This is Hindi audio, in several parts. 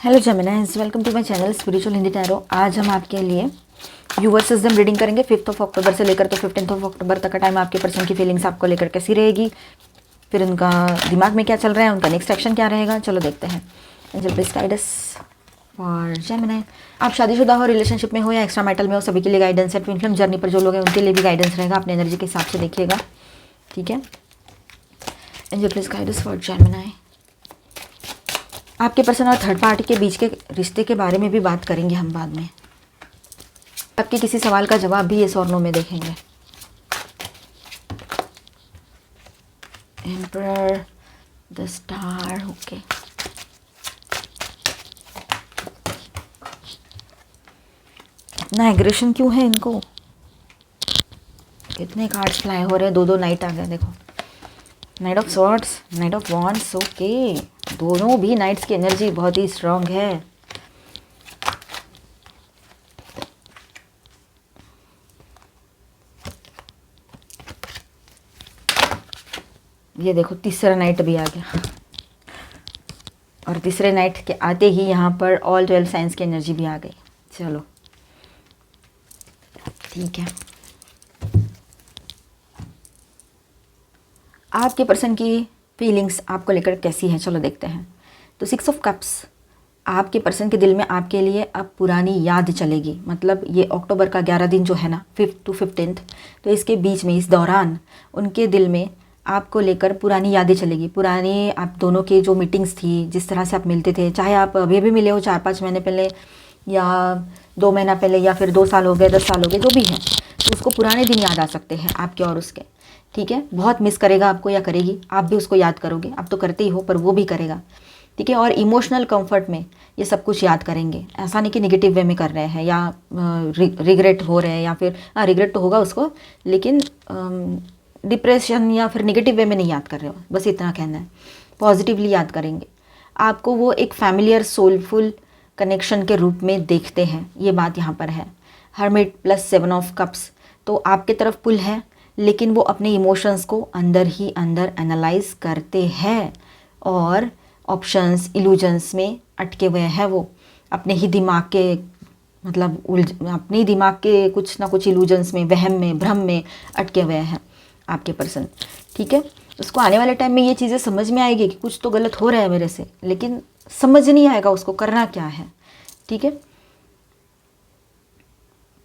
Hello Geminis, welcome to my channel spiritual Hindi tarot. आज हम आपके लिए यूवर सिस्टम रीडिंग करेंगे 5 अक्टूबर से लेकर तो 15 अक्टूबर तक का टाइम। आपके पर्सन की फीलिंग्स आपको लेकर कैसी रहेगी, फिर उनका दिमाग में क्या चल रहा है, उनका नेक्स्ट एक्शन क्या रहेगा, चलो देखते हैं। Angel please guide us for Gemini. आप शादीशुदा हो, रिलेशनशिप में हो या एक्स्ट्रा मैरिटल में हो, सभी के लिए गाइडेंस है। ट्विन फ्लेम जर्नी पर जो लोग हैं उनके लिए भी गाइडेंस रहेगा, अपने एनर्जी के हिसाब से देखिएगा, ठीक है। Angel please guide us for Gemini. आपके पर्सन और थर्ड पार्टी के बीच के रिश्ते के बारे में भी बात करेंगे हम बाद में। आपके किसी सवाल का जवाब भी येस और नो में देखेंगे। Emperor, the star, okay. इतना एग्रेशन क्यों है इनको? कितने कार्ड्स फ्लाई हो रहे हैं, दो नाइट आ गए, देखो। Night of swords, night of wands, okay. दोनों भी नाइट्स की एनर्जी बहुत ही स्ट्रांग है। ये देखो तीसरा नाइट भी आ गया, और तीसरे नाइट के आते ही यहाँ पर ऑल 12 साइंस की एनर्जी भी आ गई। चलो ठीक है। आपके पर्सन की फीलिंग्स आपको लेकर कैसी है, चलो देखते हैं। तो 6 ऑफ कप्स, आपके पर्सन के दिल में आपके लिए अब पुरानी याद चलेगी। मतलब ये अक्टूबर का 11 दिन जो है ना, 5 to 15, तो इसके बीच में, इस दौरान उनके दिल में आपको लेकर पुरानी यादें चलेगी। पुरानी आप दोनों की जो मीटिंग्स थी, जिस तरह से आप मिलते थे, चाहे आप अभी भी मिले हो 4-5 महीने पहले या 2 महीना पहले या फिर 2 साल हो गए, 10 साल हो गए, जो भी है, तो उसको पुराने दिन याद आ सकते हैं आपके और उसके, ठीक है। बहुत मिस करेगा आपको या करेगी, आप भी उसको याद करोगे। आप तो करते ही हो, पर वो भी करेगा, ठीक है। और इमोशनल कंफर्ट में ये सब कुछ याद करेंगे। ऐसा नहीं कि निगेटिव वे में कर रहे हैं या रिग्रेट हो रहे हैं, या फिर रिग्रेट तो होगा उसको, लेकिन डिप्रेशन या फिर निगेटिव वे में नहीं याद कर रहे हो, बस इतना कहना है। पॉजिटिवली याद करेंगे। आपको वो एक फैमिलियर सोलफुल कनेक्शन के रूप में देखते हैं, ये बात यहाँ पर है। हर्मिट प्लस 7 ऑफ कप्स, तो आपके तरफ पुल है, लेकिन वो अपने इमोशंस को अंदर ही अंदर एनालाइज करते हैं और ऑप्शंस, इल्यूजन्स में अटके हुए हैं। वो अपने ही दिमाग के, मतलब अपने ही दिमाग के कुछ ना कुछ इल्यूजन्स में, वहम में, भ्रम में अटके हुए हैं आपके पर्सन, ठीक है। उसको आने वाले टाइम में ये चीज़ें समझ में आएगी कि कुछ तो गलत हो रहा है मेरे से, लेकिन समझ नहीं आएगा उसको करना क्या है, ठीक है।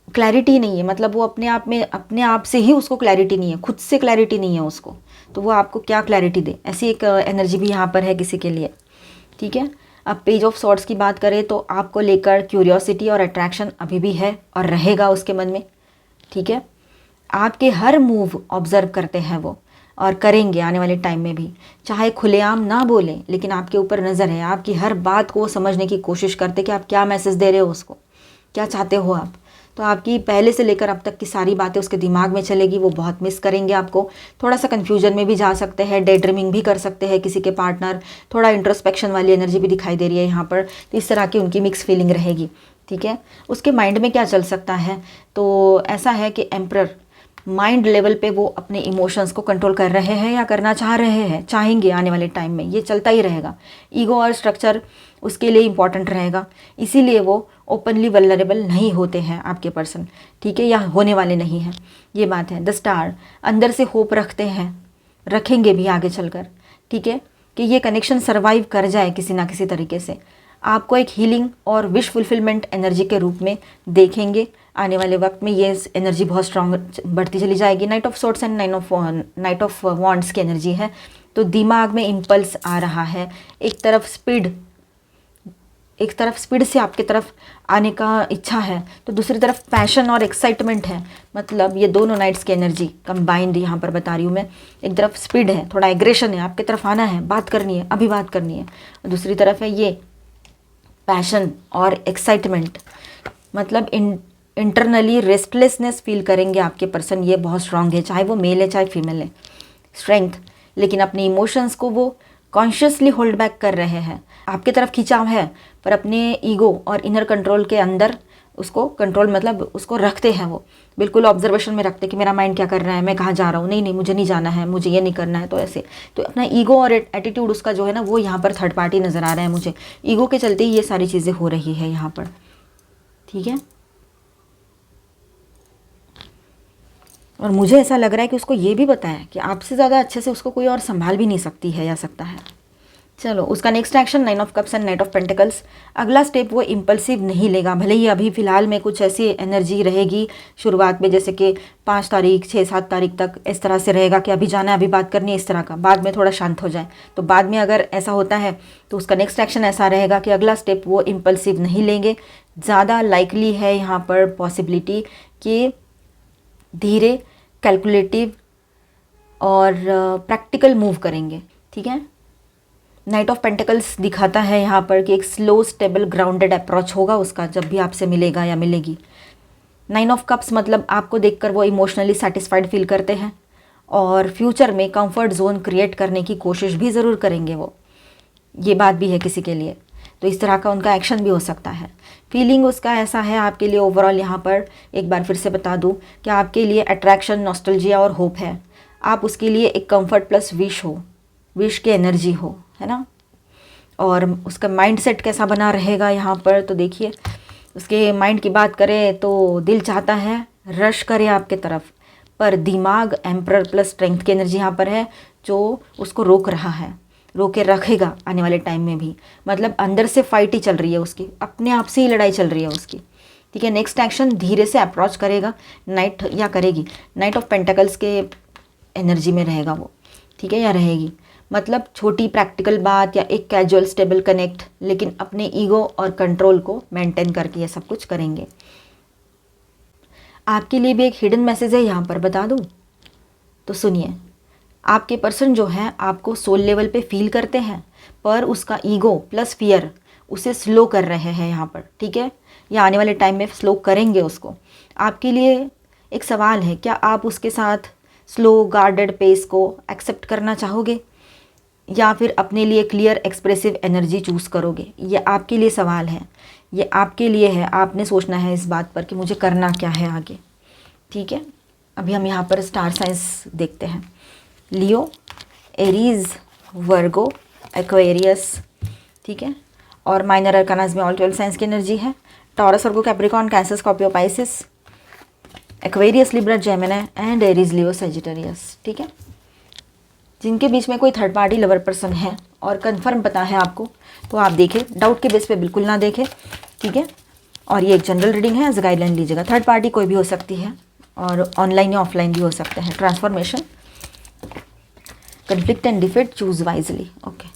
क्लैरिटी नहीं है, मतलब वो अपने आप में, अपने आप से ही उसको क्लैरिटी नहीं है, खुद से क्लैरिटी नहीं है उसको, तो वो आपको क्या क्लैरिटी दे, ऐसी एक एनर्जी भी यहाँ पर है किसी के लिए, ठीक है। अब पेज ऑफ सॉर्ड्स की बात करें तो आपको लेकर क्यूरियोसिटी और अट्रैक्शन अभी भी है और रहेगा उसके मन में, ठीक है। आपके हर मूव ऑब्जर्व करते हैं वो, और करेंगे आने वाले टाइम में भी, चाहे खुलेआम ना बोलें, लेकिन आपके ऊपर नज़र है। आपकी हर बात को समझने की कोशिश करते कि आप क्या मैसेज दे रहे हो उसको, क्या चाहते हो आप। तो आपकी पहले से लेकर अब तक की सारी बातें उसके दिमाग में चलेगी। वो बहुत मिस करेंगे आपको, थोड़ा सा कन्फ्यूजन में भी जा सकते हैं, डे ड्रीमिंग भी कर सकते हैं किसी के पार्टनर, थोड़ा इंट्रोस्पेक्शन वाली एनर्जी भी दिखाई दे रही है यहाँ पर। तो इस तरह की उनकी मिक्स फीलिंग रहेगी, ठीक है। उसके माइंड में क्या चल सकता है, तो ऐसा है कि एम्परर माइंड लेवल पे वो अपने इमोशंस को कंट्रोल कर रहे हैं या करना चाह रहे हैं, चाहेंगे आने वाले टाइम में, ये चलता ही रहेगा। ईगो और स्ट्रक्चर उसके लिए इम्पॉर्टेंट रहेगा, इसीलिए वो ओपनली वल्नरेबल नहीं होते हैं आपके पर्सन, ठीक है, या होने वाले नहीं हैं, ये बात है। द स्टार, अंदर से होप रखते हैं, रखेंगे भी आगे चलकर, ठीक है, कि ये कनेक्शन सर्वाइव कर जाए किसी ना किसी तरीके से। आपको एक हीलिंग और विश फुलफिलमेंट एनर्जी के रूप में देखेंगे आने वाले वक्त में। ये एनर्जी बहुत स्ट्रांग बढ़ती चली जाएगी। Night of swords and night of wands की एनर्जी है, तो दिमाग में इम्पल्स आ रहा है, एक तरफ स्पीड से आपके तरफ आने का इच्छा है, तो दूसरी तरफ पैशन और एक्साइटमेंट है। मतलब ये दोनों नाइट्स की एनर्जी कंबाइंड यहाँ पर बता रही हूँ मैं। एक तरफ स्पीड है, थोड़ा एग्रेशन है, आपके तरफ आना है, बात करनी है, अभी बात करनी है। और दूसरी तरफ है ये पैशन और एक्साइटमेंट, मतलब इंटरनली रेस्टलेसनेस फील करेंगे आपके पर्सन। ये बहुत स्ट्रांग है, चाहे वो मेल है चाहे फीमेल है, स्ट्रेंथ, लेकिन अपने इमोशंस को वो कॉन्शियसली होल्ड बैक कर रहे हैं। आपकी तरफ खिंचाव है, पर अपने ईगो और इनर कंट्रोल के अंदर उसको कंट्रोल मतलब उसको रखते हैं, वो बिल्कुल ऑब्जर्वेशन में रखते हैं कि मेरा माइंड क्या कर रहा है, मैं कहाँ जा रहा हूँ, नहीं नहीं मुझे नहीं जाना है, मुझे ये नहीं करना है। तो ऐसे तो अपना ईगो और एटीट्यूड उसका जो है ना वो यहाँ पर थर्ड पार्टी नज़र आ रहा है मुझे, ईगो के चलते ही ये सारी चीज़ें हो रही है यहाँ पर। ठीक है, और मुझे ऐसा लग रहा है कि उसको ये भी पता है कि आपसे ज़्यादा अच्छे से उसको कोई और संभाल भी नहीं सकती है या सकता है। चलो उसका next action 9 of cups and night of pentacles. अगला स्टेप वो इम्पल्सिव नहीं लेगा, भले ही अभी फ़िलहाल में कुछ ऐसी एनर्जी रहेगी शुरुआत में, जैसे कि 5 तारीख 6-7 तारीख तक इस तरह से रहेगा कि अभी जाना है, अभी बात करनी है, इस तरह का। बाद में थोड़ा शांत हो जाए, तो बाद में अगर ऐसा होता है तो उसका नेक्स्ट एक्शन ऐसा रहेगा कि अगला स्टेप वो इम्पल्सिव नहीं लेंगे। ज़्यादा लाइकली है यहाँ पर पॉसिबिलिटी कि धीरे, कैलकुलेटिव और प्रैक्टिकल मूव करेंगे। ठीक है, नाइट ऑफ पेंटिकल्स दिखाता है यहाँ पर कि एक स्लो, स्टेबल, ग्राउंडेड अप्रोच होगा उसका जब भी आपसे मिलेगा या मिलेगी। 9 ऑफ कप्स मतलब आपको देखकर वो इमोशनली सेटिस्फाइड फील करते हैं और फ्यूचर में कंफर्ट जोन क्रिएट करने की कोशिश भी ज़रूर करेंगे वो, ये बात भी है किसी के लिए। तो इस तरह का उनका एक्शन भी हो सकता है। फीलिंग उसका ऐसा है आपके लिए ओवरऑल, यहाँ पर एक बार फिर से बता दूँ कि आपके लिए अट्रैक्शन, नॉस्टैल्जिया और होप है। आप उसके लिए एक कंफर्ट प्लस विश हो, विश की एनर्जी हो, है ना। और उसका माइंड सेट कैसा बना रहेगा यहाँ पर, तो देखिए उसके माइंड की बात करें तो दिल चाहता है रश करे आपके तरफ, पर दिमाग एम्परर प्लस स्ट्रेंथ की एनर्जी यहाँ पर है जो उसको रोक रहा है, रोके रखेगा आने वाले टाइम में भी। मतलब अंदर से फाइट ही चल रही है उसकी, अपने आप से ही लड़ाई चल रही है उसकी। ठीक है, नेक्स्ट एक्शन धीरे से अप्रोच करेगा नाइट, या करेगी, नाइट ऑफ पेंटिकल्स के एनर्जी में रहेगा वो। ठीक है, या रहेगी, मतलब छोटी प्रैक्टिकल बात या एक कैजुअल स्टेबल कनेक्ट, लेकिन अपने ईगो और कंट्रोल को मेंटेन करके ये सब कुछ करेंगे। आपके लिए भी एक हिडन मैसेज है यहाँ पर, बता दूँ तो सुनिए। आपके पर्सन जो है आपको सोल लेवल पे फील करते हैं, पर उसका ईगो प्लस फियर उसे स्लो कर रहे हैं यहाँ पर। ठीक है, या आने वाले टाइम में स्लो करेंगे उसको। आपके लिए एक सवाल है, क्या आप उसके साथ स्लो गार्डेड पेस को एक्सेप्ट करना चाहोगे या फिर अपने लिए क्लियर एक्सप्रेसिव एनर्जी चूज़ करोगे? ये आपके लिए सवाल है, ये आपके लिए है, आपने सोचना है इस बात पर कि मुझे करना क्या है आगे। ठीक है, अभी हम यहाँ पर स्टार साइंस देखते हैं। लियो, एरीज, वर्गो, एक्वेरियस। ठीक है, और माइनर अरकानास में ऑल 12 साइंस की एनर्जी है। Taurus, Virgo, Capricorn, cancer, Scorpio, Pisces, Aquarius, Libra, Gemini and Aries, Leo, Sagittarius. ठीक है, जिनके बीच में कोई थर्ड पार्टी लवर पर्सन है और कंफर्म पता है आपको, तो आप देखें, डाउट के बेस पे बिल्कुल ना देखें। ठीक है, और ये एक जनरल रीडिंग है, एज गाइडलाइन लीजिएगा। थर्ड पार्टी कोई भी हो सकती है और ऑनलाइन या ऑफलाइन भी हो सकते हैं। Transformation, conflict and defeat, choose wisely. Okay,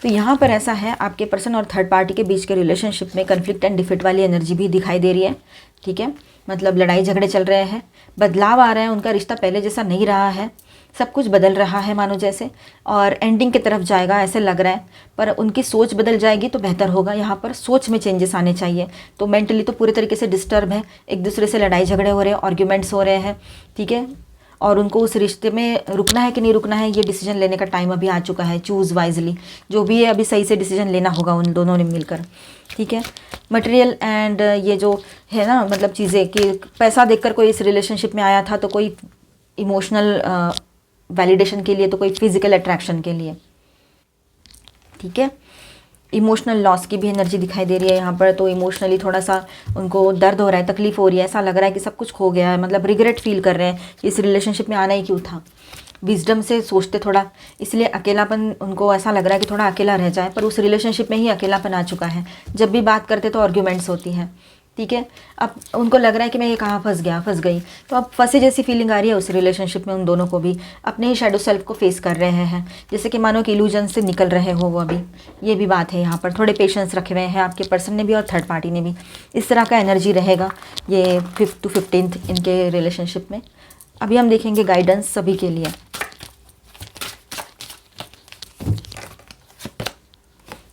तो यहाँ पर ऐसा है, आपके पर्सन और थर्ड पार्टी के बीच के रिलेशनशिप में कन्फ्लिक्ट एंड डिफीट वाली एनर्जी भी दिखाई दे रही है। ठीक है, मतलब लड़ाई झगड़े चल रहे हैं, बदलाव आ रहा है, उनका रिश्ता पहले जैसा नहीं रहा है, सब कुछ बदल रहा है मानो जैसे, और एंडिंग की तरफ जाएगा ऐसे लग रहा है। पर उनकी सोच बदल जाएगी तो बेहतर होगा। यहाँ पर सोच में चेंजेस आने चाहिए। तो मेंटली तो पूरे तरीके से डिस्टर्ब है, एक दूसरे से लड़ाई झगड़े हो रहे हैं, आर्ग्यूमेंट्स हो रहे हैं। ठीक है, और उनको उस रिश्ते में रुकना है कि नहीं रुकना है, ये डिसीजन लेने का टाइम अभी आ चुका है। चूज़ वाइजली, जो भी है अभी सही से डिसीजन लेना होगा उन दोनों ने मिलकर। ठीक है, मटेरियल एंड ये जो है ना, मतलब चीज़ें कि पैसा देखकर कोई इस रिलेशनशिप में आया था, तो कोई इमोशनल वैलिडेशन के लिए, तो कोई फिजिकल अट्रैक्शन के लिए। ठीक है, इमोशनल लॉस की भी एनर्जी दिखाई दे रही है यहाँ पर। तो इमोशनली थोड़ा सा उनको दर्द हो रहा है, तकलीफ हो रही है, ऐसा लग रहा है कि सब कुछ खो गया है, मतलब रिग्रेट फील कर रहे हैं कि इस रिलेशनशिप में आना ही क्यों था। विजडम से सोचते थोड़ा, इसलिए अकेलापन उनको ऐसा लग रहा है कि थोड़ा अकेला रह जाए, पर उस रिलेशनशिप में ही अकेलापन आ चुका है। जब भी बात करते तो आर्ग्यूमेंट्स होती हैं। ठीक है, अब उनको लग रहा है कि मैं ये कहाँ फंस गया, फंस गई। तो अब फंसे जैसी फीलिंग आ रही है उस रिलेशनशिप में। उन दोनों को भी अपने ही शैडो सेल्फ को फेस कर रहे हैं, जैसे कि मानो कि इल्यूजन से निकल रहे हो वो अभी। ये भी बात है यहाँ पर, थोड़े पेशेंस रखे हुए हैं आपके पर्सन ने भी और थर्ड पार्टी ने भी। इस तरह का एनर्जी रहेगा ये 5th to 15th इनके रिलेशनशिप में। अभी हम देखेंगे गाइडेंस सभी के लिए।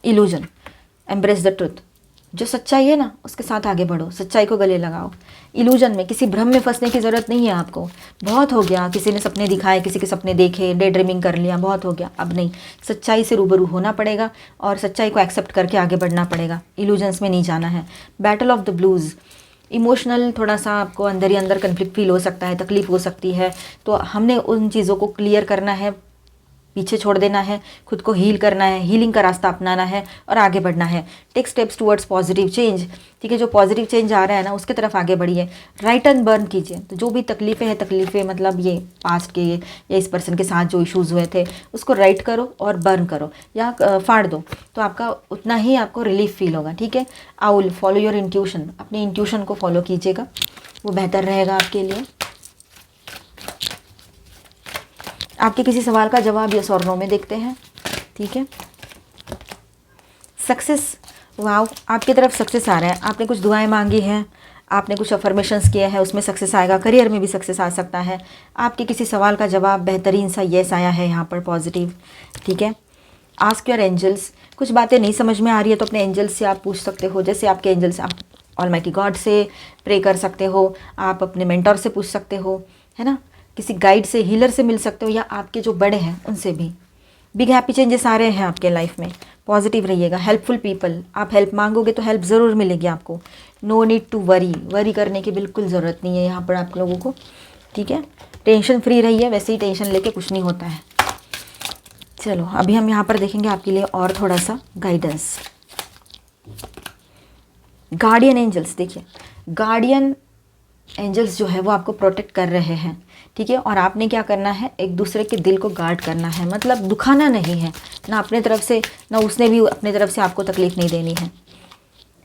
Illusion, embrace the truth. जो सच्चाई है ना उसके साथ आगे बढ़ो, सच्चाई को गले लगाओ। इल्यूजन में, किसी भ्रम में फंसने की ज़रूरत नहीं है आपको। बहुत हो गया, किसी ने सपने दिखाए, किसी के सपने देखे, डे ड्रीमिंग कर लिया, बहुत हो गया। अब नहीं, सच्चाई से रूबरू होना पड़ेगा और सच्चाई को एक्सेप्ट करके आगे बढ़ना पड़ेगा। इल्यूजन्स में नहीं जाना है। Battle of the blues, emotional थोड़ा सा आपको अंदर ही अंदर कन्फ्लिक्ट फील हो सकता है, तकलीफ हो सकती है, तो हमने उन चीज़ों को क्लियर करना है, पीछे छोड़ देना है, खुद को हील करना है, हीलिंग का रास्ता अपनाना है और आगे बढ़ना है। Take steps towards positive change, ठीक है। जो पॉजिटिव चेंज आ रहा है ना उसके तरफ आगे बढ़िए। राइट एंड बर्न कीजिए। तो जो भी तकलीफ़ें मतलब ये पास्ट के या इस पर्सन के साथ जो इश्यूज़ हुए थे उसको राइट करो और बर्न करो या फाड़ दो, तो आपका उतना ही आपको रिलीफ फील होगा, ठीक है। आउल, फॉलो योर इंट्यूशन, अपने इंट्यूशन को फॉलो कीजिएगा, वो बेहतर रहेगा आपके लिए। आपके किसी सवाल का जवाब यस और नो में देखते हैं, ठीक है। सक्सेस, वाव, आपकी तरफ सक्सेस आ रहा है। आपने कुछ दुआएं मांगी हैं, आपने कुछ अफर्मेशंस किए हैं, उसमें सक्सेस आएगा। करियर में भी सक्सेस आ सकता है। आपके किसी सवाल का जवाब बेहतरीन सा यस आया है यहाँ पर, पॉजिटिव, ठीक है। आस्क योर एंजल्स, कुछ बातें नहीं समझ में आ रही है तो अपने एंजल्स से आप पूछ सकते हो। जैसे आपके एंजल्स, आप ऑलमाइटी गॉड से प्रे कर सकते हो, आप अपने मेंटर से पूछ सकते हो, है ना, किसी गाइड से, हीलर से मिल सकते हो, या आपके जो बड़े हैं उनसे भी। बिग हैप्पी चेंजेस आ रहे हैं आपके लाइफ में, पॉजिटिव रहिएगा। हेल्पफुल पीपल, आप हेल्प मांगोगे तो हेल्प ज़रूर मिलेगी आपको। नो नीड टू वरी करने की बिल्कुल ज़रूरत नहीं है यहाँ पर आप लोगों को, ठीक है। टेंशन फ्री रहिए, वैसे ही टेंशन लेके कुछ नहीं होता है। चलो अभी हम यहाँ पर देखेंगे आपके लिए और थोड़ा सा गाइडेंस। गार्डियन एंजल्स, देखिए गार्डियन एंजल्स जो है वो आपको प्रोटेक्ट कर रहे हैं, ठीक है। और आपने क्या करना है, एक दूसरे के दिल को गार्ड करना है, मतलब दुखाना नहीं है, ना अपने तरफ से ना उसने भी अपने तरफ से आपको तकलीफ नहीं देनी है।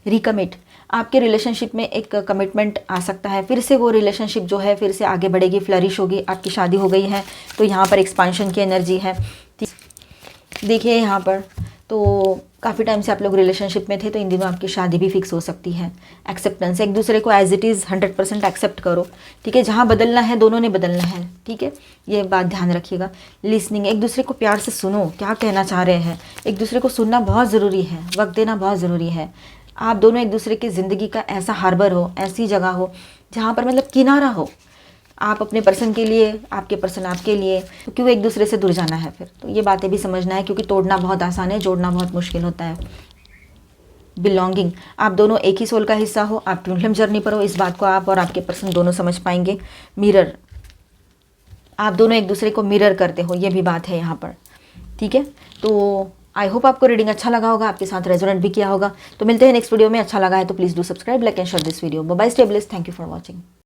रिकमिट, आपके रिलेशनशिप में एक कमिटमेंट आ सकता है, फिर से वो रिलेशनशिप जो है फिर से आगे बढ़ेगी, फ्लरिश होगी। आपकी शादी हो गई है तो यहाँ पर एक्सपांशन की एनर्जी है। देखिए यहाँ पर तो काफ़ी टाइम से आप लोग रिलेशनशिप में थे, तो इन दिनों आपकी शादी भी फिक्स हो सकती है। एक्सेप्टेंस, एक दूसरे को एज इट इज़ 100% एक्सेप्ट करो, ठीक है। जहाँ बदलना है दोनों ने बदलना है, ठीक है, ये बात ध्यान रखिएगा। लिसनिंग, एक दूसरे को प्यार से सुनो, क्या कहना चाह रहे हैं, एक दूसरे को सुनना बहुत ज़रूरी है, वक्त देना बहुत ज़रूरी है। आप दोनों एक दूसरे की ज़िंदगी का ऐसा हार्बर हो, ऐसी जगह हो जहाँ पर मतलब किनारा हो, आप अपने पर्सन के लिए, आपके पर्सन आपके लिए, तो क्यों एक दूसरे से दूर जाना है फिर। तो ये बातें भी समझना है, क्योंकि तोड़ना बहुत आसान है, जोड़ना बहुत मुश्किल होता है। बिलोंगिंग, आप दोनों एक ही सोल का हिस्सा हो, आप ट्विन फ्लेम जर्नी पर हो, इस बात को आप और आपके पर्सन दोनों समझ पाएंगे। मिरर, आप दोनों एक दूसरे को मिरर करते हो, ये भी बात है यहाँ पर, ठीक है। तो आई होप आपको रीडिंग अच्छा लगा होगा, आपके साथ रेजोनेट भी किया होगा। तो मिलते हैं नेक्स्ट वीडियो में। अच्छा लगा है तो please do subscribe, like and share this video. Bye bye, stay blessed, thank you for watching.